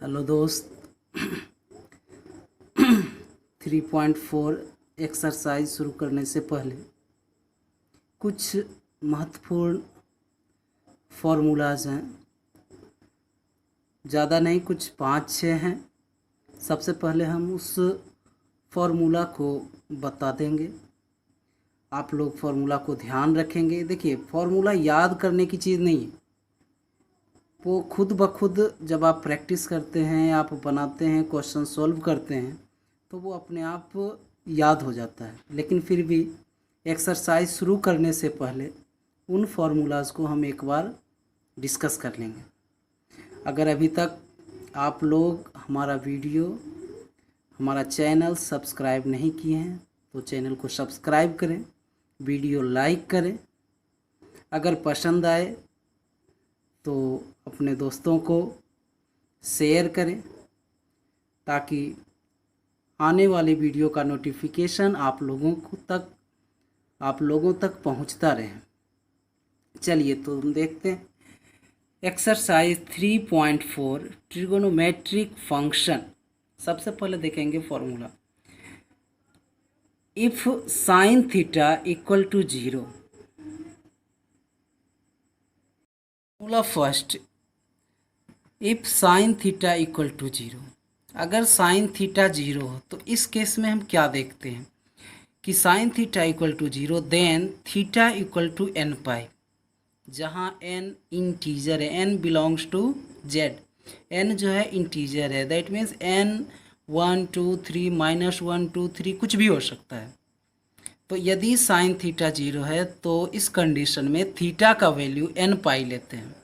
Hello दोस्त। 3.4 exercise शुरू करने से पहले कुछ महत्वपूर्ण फार्मूलाज हैं, ज़्यादा नहीं, कुछ 5-6 हैं। सबसे पहले हम उस फार्मूला को बता देंगे, आप लोग फार्मूला को ध्यान रखेंगे। देखिए, फार्मूला याद करने की चीज़ नहीं है, वो खुद ब खुद जब आप प्रैक्टिस करते हैं, आप बनाते हैं, क्वेश्चन सॉल्व करते हैं तो वो अपने आप याद हो जाता है। लेकिन फिर भी एक्सरसाइज शुरू करने से पहले उन फार्मूलाज़ को हम एक बार डिस्कस कर लेंगे। अगर अभी तक आप लोग हमारा वीडियो, हमारा चैनल सब्सक्राइब नहीं किए हैं तो चैनल को सब्सक्राइब करें, वीडियो लाइक करें, अगर पसंद आए तो अपने दोस्तों को शेयर करें ताकि आने वाली वीडियो का नोटिफिकेशन आप लोगों तक पहुंचता रहे। चलिए तो हम देखते हैं एक्सरसाइज 3.4 ट्रिगोनोमेट्रिक फंक्शन। सबसे पहले देखेंगे formula. If sine theta equal to 0, formula first, if sine theta equal to 0, अगर साइन थीटा 0 हो तो इस केस में हम क्या देखते हैं कि sine theta equal to 0 then theta equal to n pi, जहाँ एन इंटीजर है, n belongs to Z, n जो है इंटीजर है, दैट मीन्स एन 1 2 3 -1 2 3 कुछ भी हो सकता है। तो यदि साइन थीटा 0 है तो इस कंडीशन में थीटा का वैल्यू एन पाई लेते हैं।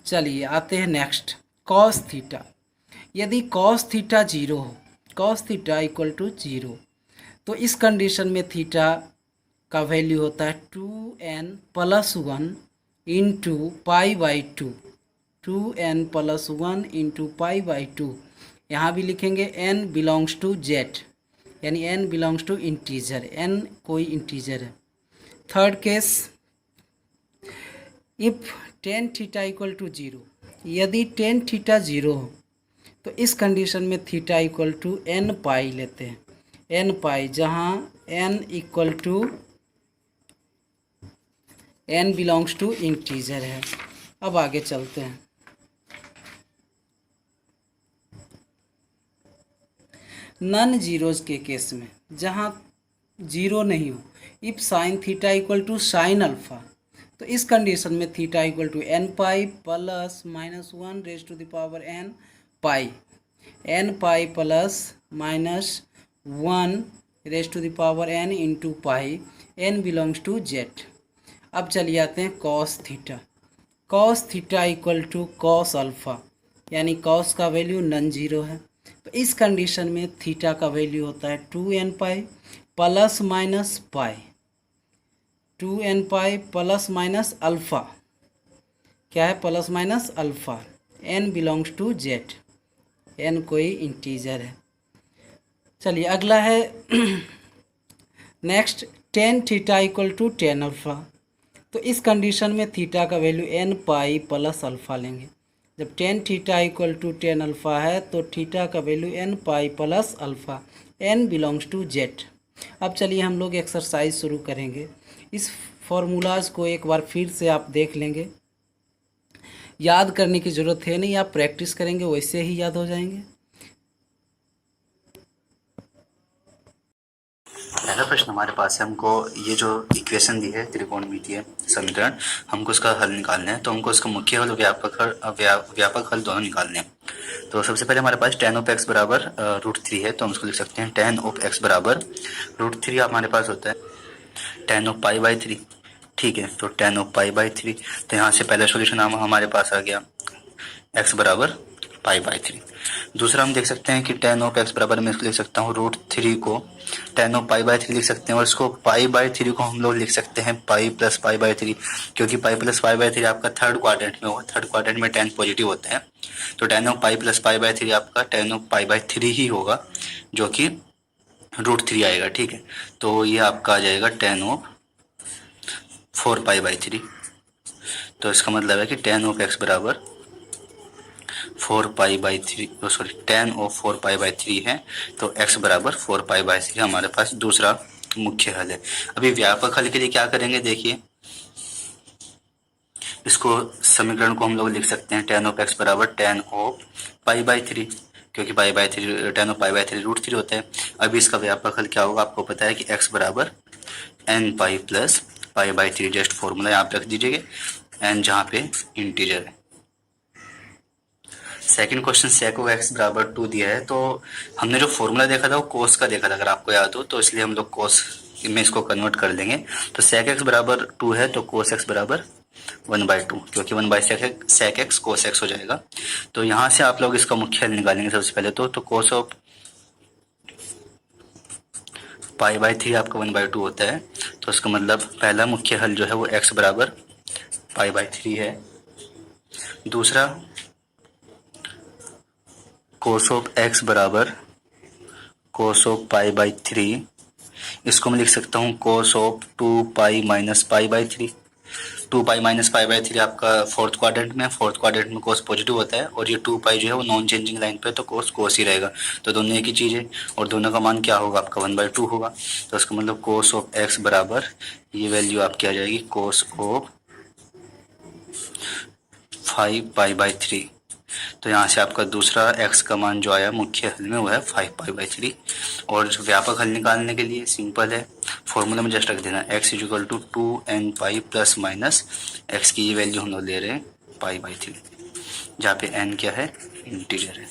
चलिए आते हैं नेक्स्ट, कॉस थीटा। यदि कॉस थीटा 0 हो, कॉस थीटा इक्वल टू 0, तो इस कंडीशन में थीटा का वैल्यू होता है 2n + 1 into pi by 2, 2n + 1 into pi by 2। यहाँ भी लिखेंगे n बिलोंग्स टू जेड, यानी n belongs to integer, n कोई इंटीजर है। Third case, if tan theta equal to 0, यदि टेन थीटा 0 हो तो इस कंडीशन में theta equal to n pi लेते हैं, एन पाई, जहाँ n equal to n belongs to integer है। अब आगे चलते हैं। नन जीरोज के केस में, जहाँ जीरो नहीं हो, if sine theta equal to sine alpha, तो इस कंडीशन में theta equal to n pi plus -1 raise to the power n pi, n pi plus -1 raise to the power n into pi, एन belongs to Z. अब चलिए आते हैं cos theta. Cos theta equal to cos alpha, यानी cos का value non zero है, तो इस कंडीशन में थीटा का वैल्यू होता है 2n pi plus minus pi, 2n pi plus minus alpha, क्या है plus minus alpha, n belongs to Z, n कोई इंटीजर है। चलिए अगला है next, tan theta equal to tan alpha, तो इस कंडीशन में थीटा का value n pi plus alpha लेंगे। जब tan theta equal to tan alpha है तो थीटा का value n pi plus alpha, n belongs to Z. अब चलिए हम लोग एक्सरसाइज शुरू करेंगे। इस फार्मूलाज को एक बार फिर से आप देख लेंगे, याद करने की ज़रूरत है नहीं, आप प्रैक्टिस करेंगे वैसे ही याद हो जाएंगे। पहला प्रश्न हमारे पास है, हमको ये जो इक्वेशन दी है, त्रिकोणमितीय समीकरण, हमको इसका हल निकालना है। तो हमको इसका मुख्य हल, व्यापक हल दोनों निकालने हैं। तो सबसे पहले हमारे पास tan ऑफ x बराबर √3 है, तो हम इसको लिख सकते हैं tan ऑफ x बराबर √3 हमारे पास होता है tan ऑफ पाई बाई 3। ठीक है, तो tan ऑफ पाई बाई 3, तो यहाँ से पहला सोल्यूशन हमारे पास आ गया x बराबर पाई बाई 3। दूसरा हम देख सकते हैं कि tan ऑफ x बराबर, मैं इसको लिख सकता हूँ √3 को tan ऑफ पाई बाई 3 लिख सकते हैं, और इसको पाई बाई 3 को हम लोग लिख सकते हैं पाई प्लस पाई बाई 3, क्योंकि पाई प्लस पाई बाई 3 आपका थर्ड क्वाड्रेंट में होगा, थर्ड क्वाड्रेंट में tan पॉजिटिव होता है, तो tan of pi plus pi by 3 आपका tan ऑफ पाई बाई 3 ही होगा, जो कि √3 आएगा। ठीक है, तो ये आपका आ जाएगा tan ऑफ 4 पाई बाई 3। तो इसका मतलब है कि tan ऑफ x बराबर 4π/3 सॉरी tan ऑफ 4π/3 है, तो x बराबर 4π/3 हमारे पास दूसरा मुख्य हल है। अभी व्यापक हल के लिए क्या करेंगे, देखिए इसको समीकरण को हम लोग लिख सकते हैं tan ऑफ x बराबर tan ऑफ π/3, क्योंकि π/3 tan ऑफ π/3 √3 होता है। अभी इसका व्यापक हल क्या होगा, आपको पता है कि x बराबर n pi plus π/3, just formula यहाँ पे रख दीजिएगा n जहाँ पे इंटीजर है। Second question sec of x बराबर 2 दिया है, तो हमने जो फॉर्मूला देखा था वो कोस का देखा था, अगर आपको याद हो, तो इसलिए हम लोग कोस में इसको कन्वर्ट कर लेंगे। तो sec x बराबर 2 है, तो cos x बराबर 1/2, क्योंकि 1/sec x cos x हो जाएगा। तो यहाँ से आप लोग इसका मुख्य हल निकालेंगे सबसे पहले तो cos ऑफ π/3 आपका 1/2 होता है, तो इसका मतलब पहला मुख्य हल जो है वो x बराबर π/3 है। दूसरा cos ऑफ x बराबर cos ऑफ π/3, इसको मैं लिख सकता हूँ cos ऑफ 2π माइनस π/3। 2π माइनस π/3 आपका फोर्थ क्वाड्रेंट में, फोर्थ क्वाड्रेंट में cos पॉजिटिव होता है, और ये 2π जो है वो नॉन चेंजिंग लाइन पे, तो cos ही रहेगा। तो दोनों एक ही चीज़ है, और दोनों का मान क्या होगा आपका 1/2 होगा। तो इसका मतलब cos ऑफ x बराबर ये वैल्यू आपकी आ जाएगी cos ऑफ 5π/3। तो यहाँ से आपका दूसरा x का मान जो आया मुख्य हल में वो है 5π/3। और जो व्यापक हल निकालने के लिए सिंपल है, फॉर्मूला में जस्ट रख देना x equal to 2n pi plus minus x की ये वैल्यू हम लोग ले रहे हैं π/3, जहाँ पे n क्या है, इंटीजर है।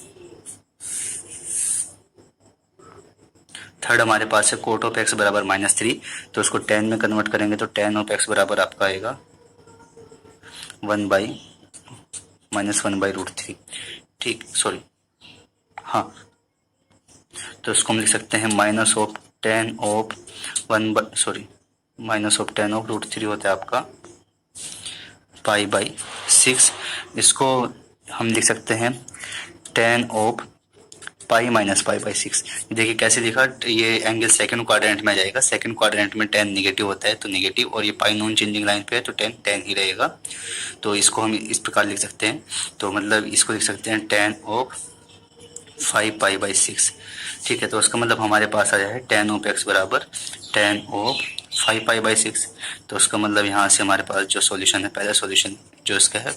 थर्ड हमारे पास है कोट ऑफ x बराबर -3, तो उसको tan में कन्वर्ट करेंगे तो tan ऑफ x बराबर आपका आएगा 1/-1/√3, ठीक, सॉरी हाँ, तो इसको हम लिख सकते हैं minus of tan of -tan of √3 होता है आपका π/6। इसको हम लिख सकते हैं tan ऑफ पाई माइनस π/6। देखिए कैसे लिखा, ये एंगल सेकंड क्वाड्रेंट में आ जाएगा, सेकंड क्वाड्रेंट में tan निगेटिव होता है तो निगेटिव, और ये पाई नॉन चेंजिंग लाइन पे है तो tan ही रहेगा। तो इसको हम इस प्रकार लिख सकते हैं, तो मतलब इसको लिख सकते हैं tan ऑफ 5π/6, ठीक है। तो इसका मतलब हमारे पास आ जाए tan ऑफ x बराबर tan ऑफ 5π/6। तो उसका मतलब यहाँ से हमारे पास जो सॉल्यूशन है, पहला सॉल्यूशन जो इसका है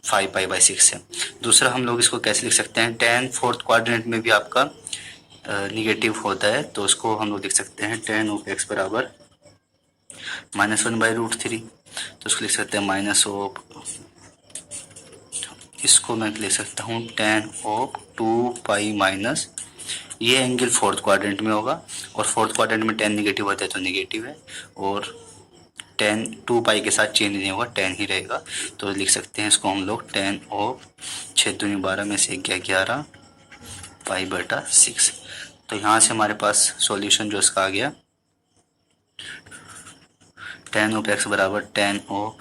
5π/6 है। दूसरा हम लोग इसको कैसे लिख सकते हैं, tan फोर्थ क्वाड्रेंट में भी आपका निगेटिव होता है, तो उसको हम लोग लिख सकते हैं tan ऑफ x बराबर -1/√3। तो उसको लिख सकते हैं माइनस ऑफ, इसको मैं लिख सकता हूँ tan ऑफ 2π माइनस, ये एंगल फोर्थ क्वाड्रेंट में होगा, और फोर्थ क्वाड्रेंट में tan निगेटिव होता है तो निगेटिव है, और tan 2π के साथ चेंज नहीं होगा, tan ही रहेगा। तो लिख सकते हैं इसको हम लोग tan ऑफ 6 दूनी 12 में से 11 π/6। तो यहाँ से हमारे पास सॉल्यूशन जो इसका आ गया tan ऑफ x बराबर tan ऑफ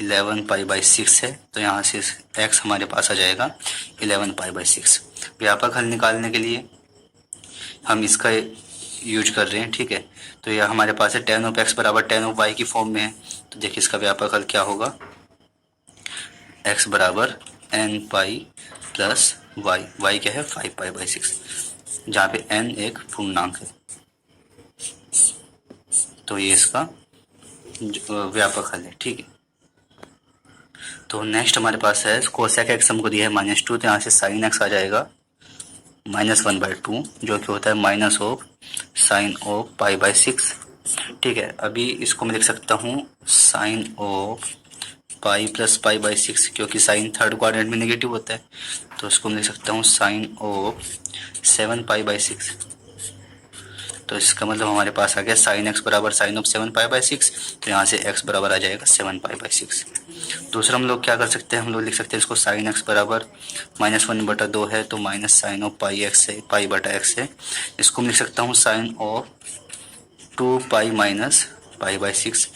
11 π/6 है, तो यहाँ से x हमारे पास आ जाएगा 11 π/6। व्यापक हल निकालने के लिए हम इसका यूज कर रहे हैं, ठीक है। तो यह हमारे पास है tan ऑफ x बराबर tan ऑफ y की फॉर्म में है, तो देखिए इसका व्यापक हल क्या होगा, x बराबर n पाई प्लस y क्या है 5π/6, जहाँ पे n एक पूर्णांक है। तो ये इसका व्यापक हल है, ठीक है। तो नेक्स्ट हमारे पास है कोसेक x हमको दिया है -2, तो यहाँ से साइन x आ जाएगा -1/2, जो कि होता है माइनस ऑफ साइन ऑफ π/6, ठीक है। अभी इसको मैं लिख सकता हूँ साइन ऑफ पाई प्लस π/6, क्योंकि साइन थर्ड क्वाड्रेंट में नेगेटिव होता है, तो इसको मैं लिख सकता हूँ साइन ऑफ 7π/6। तो इसका मतलब हमारे पास आ गया साइन x बराबर साइन ऑफ 7π/6, तो यहाँ से x बराबर आ जाएगा 7π/6। दूसरा हम लोग क्या कर सकते हैं, हम लोग लिख सकते हैं इसको साइन x बराबर -1/2 है, तो माइनस साइन ऑफ π/x है। इसको मैं लिख सकता हूँ साइन ऑफ 2π माइनस π/6,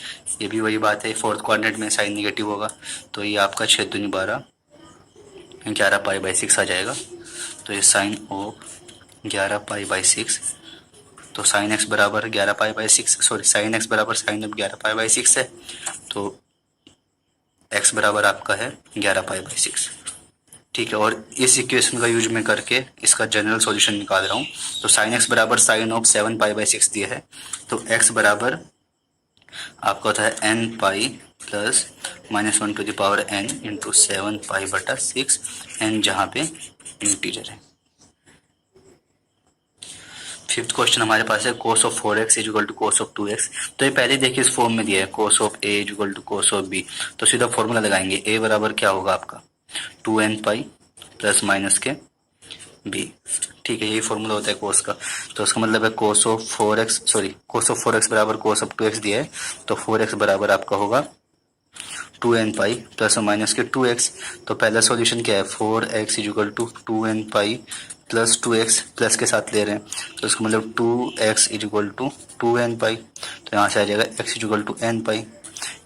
ये भी वही बात है, फोर्थ क्वाड्रेंट में साइन निगेटिव होगा, तो ये आपका 6 दूनी 12 11 π/6 आ जाएगा। तो ये साइन ऑफ 11 π/6, तो साइन x बराबर 11 π/6, सॉरी साइन x बराबर साइन ऑफ 11 π/6 है, तो x बराबर आपका है 11 π/6, ठीक है, और इस इक्वेशन का यूज मैं करके इसका जनरल सॉल्यूशन निकाल रहा हूँ। तो साइन एक्स बराबर साइन ऑफ 7π/6 दिया है, तो एक्स बराबर आपका होता है n pi plus -1n into 7π/6, n जहाँ पे इंटीजर है। फिफ्थ क्वेश्चन हमारे पास है cos of 4x equal to cos of 2x। तो ये पहले देखिए इस फॉर्म में दिया है cos of a equal to cos of b, तो सीधा फॉर्मूला लगाएंगे। a बराबर क्या होगा आपका 2n पाई प्लस माइनस के b। ठीक है, यही फॉर्मूला होता है cos का। तो इसका मतलब है cos ऑफ 4x बराबर cos ऑफ 2x दिया है, तो 4x बराबर आपका होगा 2n पाई प्लस और माइनस के 2x। तो पहला सॉल्यूशन क्या है 4x equal to 2n pi plus 2x, plus के साथ ले रहे हैं तो इसका मतलब 2x इक्वल टू 2n पाई, तो यहाँ से आ जाएगा x इक्वल टू n पाई।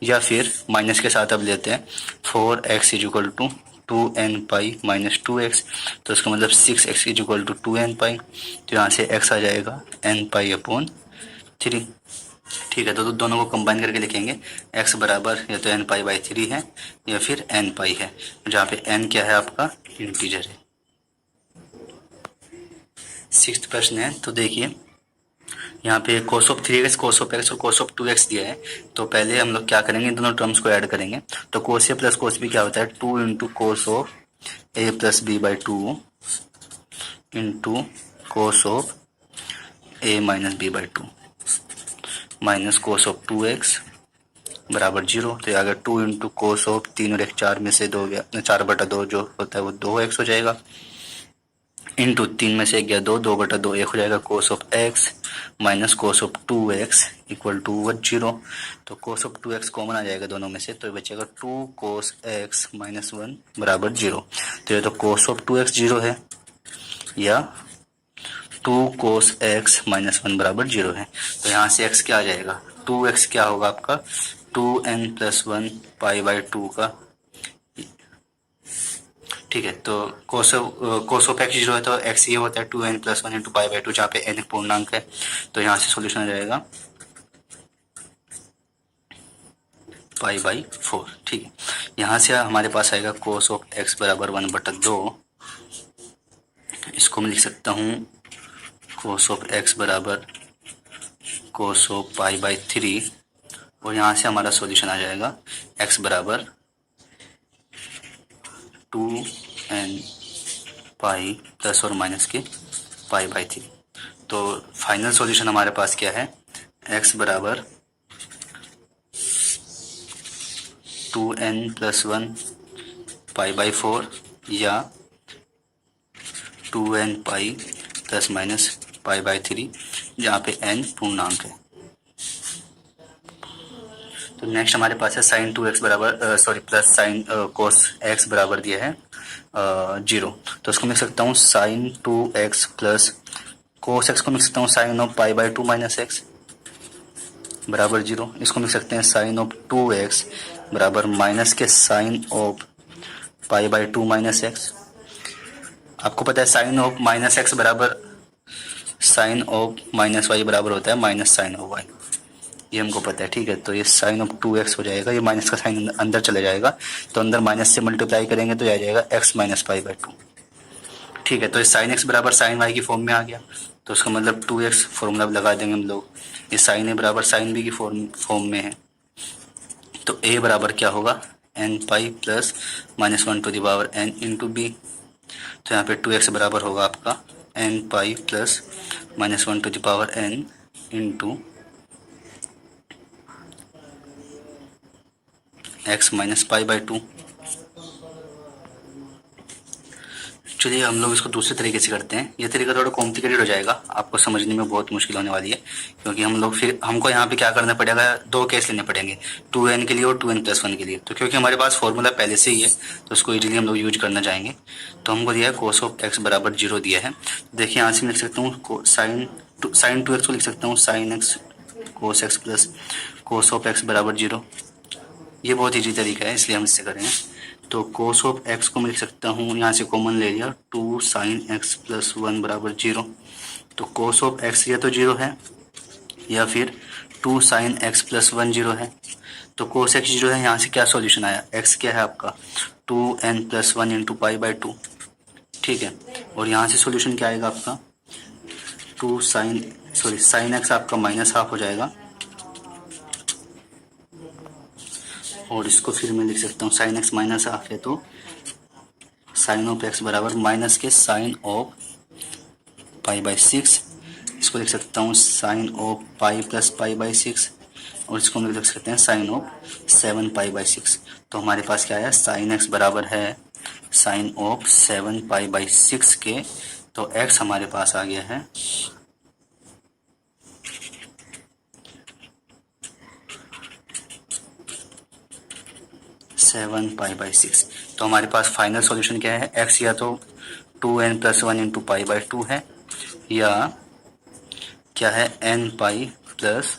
या फिर माइनस के साथ अब लेते हैं 4x equal to 2n pi minus 2x, तो इसका मतलब 6x इक्वल टू 2n पाई, तो यहाँ से x आ जाएगा n पाई अपॉन 3। ठीक है, तो दोनों को कंबाइन करके लिखेंगे। x बराबर या तो n पाई बाई 3 है या फिर n पाई है, जहाँ पे n क्या है आपका इंटीजर है। सिक्स्थ प्रश्न है, तो देखिए यहाँ पे cos of 3x, cos of x और cos ऑफ 2x दिया है। तो पहले हम लोग क्या करेंगे, दोनों टर्म्स को ऐड करेंगे। तो cos a plus cos b क्या होता है 2 into cos of a plus b by 2 into cos of a minus b by 2 minus cos of 2x बराबर 0। तो अगर 2 इंटू कोस ऑफ 3 और 1 4 में से 2 गया, 4/2 जो होता है वो 2x हो जाएगा, इंटू 3 में से 1 गया 2, 2/2 1 हो जाएगा cos of x minus cos of 2x equal to 0। तो कोस ऑफ 2x कॉमन आ जाएगा दोनों में से, तो बचेगा 2 कोस x माइनस 1 बराबर 0। तो ये तो कोस ऑफ 2x 0 है या 2 कोस x माइनस 1 बराबर 0 है। तो यहाँ से x क्या आ जाएगा 2x क्या होगा आपका 2n प्लस 1 पाई बाई 2 का। ठीक है, तो कोस ऑफ x 0 है तो x ये होता है 2n plus 1 into pi by 2, जहाँ पे n एक पूर्णांक है। तो यहाँ से सॉल्यूशन आ जाएगा पाई बाई 4। ठीक है, यहाँ से हमारे पास आएगा कोस ऑफ x बराबर 1/2। इसको मैं लिख सकता हूँ कोस ऑफ x बराबर कोस ऑफ पाई बाई 3, और यहाँ से हमारा सॉल्यूशन आ जाएगा x बराबर 2n पाई प्लस और माइनस के पाई बाई 3। तो फाइनल सॉल्यूशन हमारे पास क्या है x बराबर 2n प्लस 1 पाई बाई 4 या 2n pi plus minus pi by 3, जहाँ पे n पूर्णांक है। तो नेक्स्ट हमारे पास है साइन 2x बराबर प्लस साइन कोस x बराबर दिया है 0। तो इसको लिख सकता हूँ sign 2x plus cos x को लिख सकता हूँ sine of pi by 2 minus x बराबर 0। इसको लिख सकते हैं साइन ऑफ 2x बराबर माइनस के sine of pi by 2 minus x। आपको पता है साइन ऑफ माइनस x बराबर साइन ऑफ माइनस y बराबर होता है माइनस साइन ऑफ y, ये हमको पता है। ठीक है, तो ये साइन ऑफ 2x हो जाएगा, ये माइनस का साइन अंदर चले जाएगा, तो अंदर माइनस से मल्टीप्लाई करेंगे तो आ जाएगा x माइनस पाई बाई 2। ठीक है, तो ये साइन x बराबर साइन y की फॉर्म में आ गया, तो उसका मतलब 2x फॉर्मूला लगा देंगे हम लोग। ये साइन a बराबर साइन b की फॉर्म में है, तो a बराबर क्या होगा n pi plus minus 1 to the power n into b। तो यहाँ पे 2x बराबर होगा आपका n pi plus minus 1 to the power n into x minus pi by 2। चलिए हम लोग इसको दूसरे तरीके से करते हैं। ये तरीका थोड़ा कॉम्प्लिकेटेड हो जाएगा, आपको समझने में बहुत मुश्किल होने वाली है, क्योंकि हमको यहाँ पे क्या करना पड़ेगा, दो केस लेने पड़ेंगे 2n के लिए और 2n प्लस 1 के लिए। तो क्योंकि हमारे पास फॉर्मूला पहले से ही है तो उसको इजीली हम लोग यूज करना चाहेंगे। तो हमको दिया है कोस ऑफ x बराबर 0 दिया है। देखिए यहाँ से मैं लिख सकता हूँ साइन 2x को लिख सकता हूँ sine x cos x plus cos of x बराबर 0। ये बहुत ईजी तरीका है, इसलिए हम इससे करेंगे। तो कोस ऑफ x को मैं लिख सकता हूँ, यहाँ से कॉमन ले लिया 2 साइन x प्लस 1 बराबर 0। तो कोस ऑफ x या तो 0 है या फिर 2 साइन x प्लस 1 0 है। तो कोस x 0 है, यहाँ से क्या सॉल्यूशन आया, x क्या है आपका 2n+1 इंटू पाई बाई 2, ठीक है। और यहाँ से सॉल्यूशन क्या आएगा आपका, साइन एक्स आपका -½ हो जाएगा, और इसको फिर मैं लिख सकता हूँ साइन एक्स -½ है तो साइन ऑफ एक्स बराबर माइनस के साइन ऑफ पाई बाई 6, इसको लिख सकता हूँ sine of pi plus pi by 6, और इसको हम लिख सकते हैं साइन ऑफ 7 पाई बाई 6। तो हमारे पास क्या है, साइन एक्स बराबर है साइन ऑफ 7 पाई बाई 6 के, तो एक्स हमारे पास आ गया है 7 पाई बाई 6। तो हमारे पास फाइनल सॉल्यूशन क्या है, एक्स या तो 2n+1 इंटू पाई बाई 2 है, या क्या है n pi plus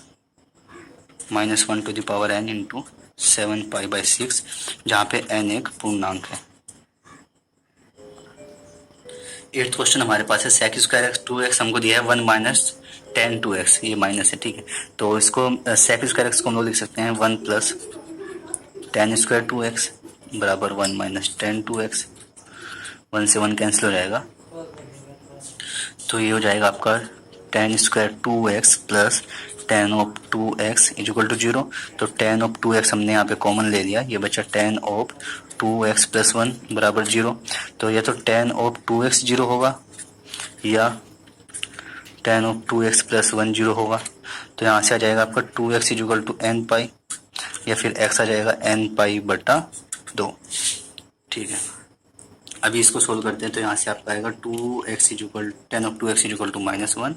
-1 to the power n into 7 pi by 6, जहाँ पे n एक पूर्णांक है। 8th क्वेश्चन हमारे पास है sec स्क्वायर एक्स 2x हमको दिया है 1 माइनस टेन 2x, ये माइनस है, ठीक है। तो इसको sec स्क्वायर एक्स को हम लोग लिख सकते हैं 1 प्लस टेन स्क्वायर 2x बराबर 1 माइनस टेन 2x, 1 से 1 कैंसिल हो जाएगा, तो ये हो जाएगा आपका tan square 2x plus tan of 2x equal to 0। तो टेन ऑफ 2x हमने यहाँ पे कॉमन ले लिया, ये बचा टेन ऑफ 2x प्लस 1 बराबर 0। तो या तो टेन ऑफ 2x 0 होगा, या टेन ऑफ 2x प्लस 1 0 होगा। तो यहाँ से आ जाएगा आपका 2x इक्वल टू n पाई, या फिर x आ जाएगा n पाई बटा 2, ठीक है। अभी इसको सोल्व करते हैं, तो यहाँ से आपका आएगा 10 ऑफ 2x इक्वल टू -1,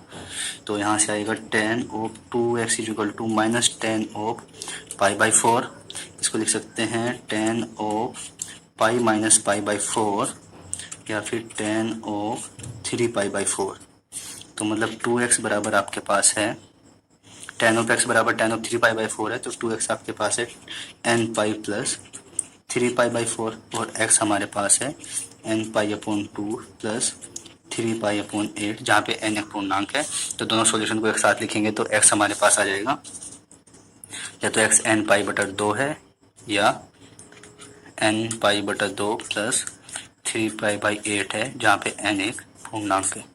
तो यहाँ से आएगा 10 of 2x equal to -10 of pi by 4, इसको लिख सकते हैं 10 of pi minus pi by 4, या फिर 10 ऑफ 3 पाई बाई 4। तो मतलब 2x बराबर आपके पास है 10 ऑफ x बराबर 10 ऑफ 3 पाई बाई 4 है, तो 2x आपके पास है n pi plus 3 pi by 4, और x हमारे पास है n pi upon 2 plus 3 pi upon 8, जहाँ पे n एक पूर्णांक है। तो दोनों सॉल्यूशन को एक साथ लिखेंगे तो x हमारे पास आ जाएगा, या तो x n पाई बटा 2 है, या n पाई बटा 2 प्लस 3 पाई बाई 8 है, जहाँ पे n एक पूर्णांक है।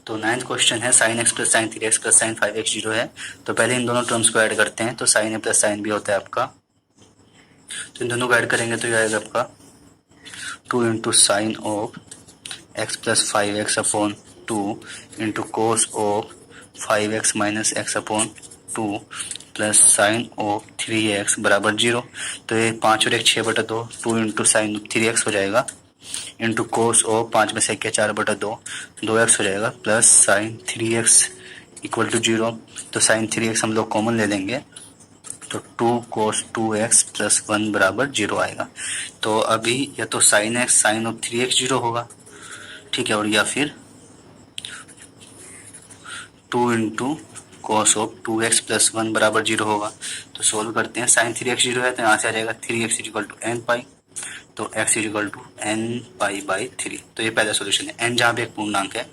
तो 9th क्वेश्चन है sine x plus sign 3x plus sign 5x 0 है। तो पहले इन दोनों टर्म्स को ऐड करते हैं, तो साइन ए प्लस साइन बी होता है आपका, तो इन दोनों को ऐड करेंगे तो ये आएगा आपका 2 into sine of x plus 5x upon 2 into cos of 5x minus x upon 2 plus sign of 3x बराबर 0। तो ये 5 और 1 6 बटा 2, 2 इंटू साइन 3x हो जाएगा, इंटू कोस ऑफ 5 में से 1 4 बटा 2, 2x हो जाएगा, plus sign 3x equal to 0। तो साइन 3x हम लोग कॉमन ले लेंगे, तो 2 कोस 2x प्लस 1 बराबर 0 आएगा। तो अभी या तो sine x sign of 3x 0 होगा, ठीक है, और या फिर 2 into cos of 2x plus 1 बराबर 0 होगा। तो सोल्व करते हैं, साइन 3x 0 है तो यहाँ से आ जाएगा 3x equal to n pi, तो x equal to n pi by 3। तो ये पहला सॉल्यूशन है, n जहाँ पे एक पूर्णांक है।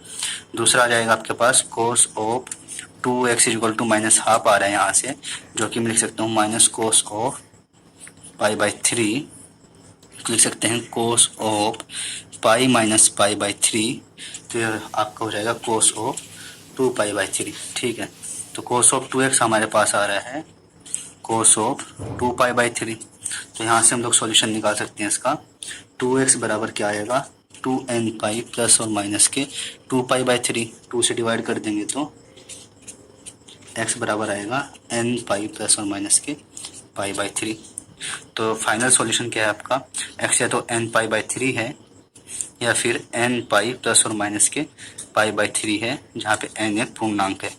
दूसरा आ जाएगा आपके पास cos of 2x equal to -½ आ रहा है यहाँ से, जो कि मैं लिख सकता हूँ minus cos of pi by 3, लिख सकते हैं cos of pi minus pi by 3, तो आपका हो जाएगा कोस ऑफ 2 पाई बाई 3, ठीक है। तो कोस ऑफ 2x हमारे पास आ रहा है कोस ऑफ 2 पाई बाई 3, तो यहाँ से हम लोग सॉल्यूशन निकाल सकते हैं इसका। 2x बराबर क्या आएगा 2n पाई प्लस और माइनस के 2 पाई बाई 3, 2 से डिवाइड कर देंगे तो x बराबर आएगा n पाई प्लस और माइनस के पाई बाई 3। तो फाइनल सॉल्यूशन क्या है आपका, x या तो n पाई बाई 3 है, या फिर n पाई प्लस और माइनस के पाई बाई 3 है, जहाँ पे n एक पूर्णांक है।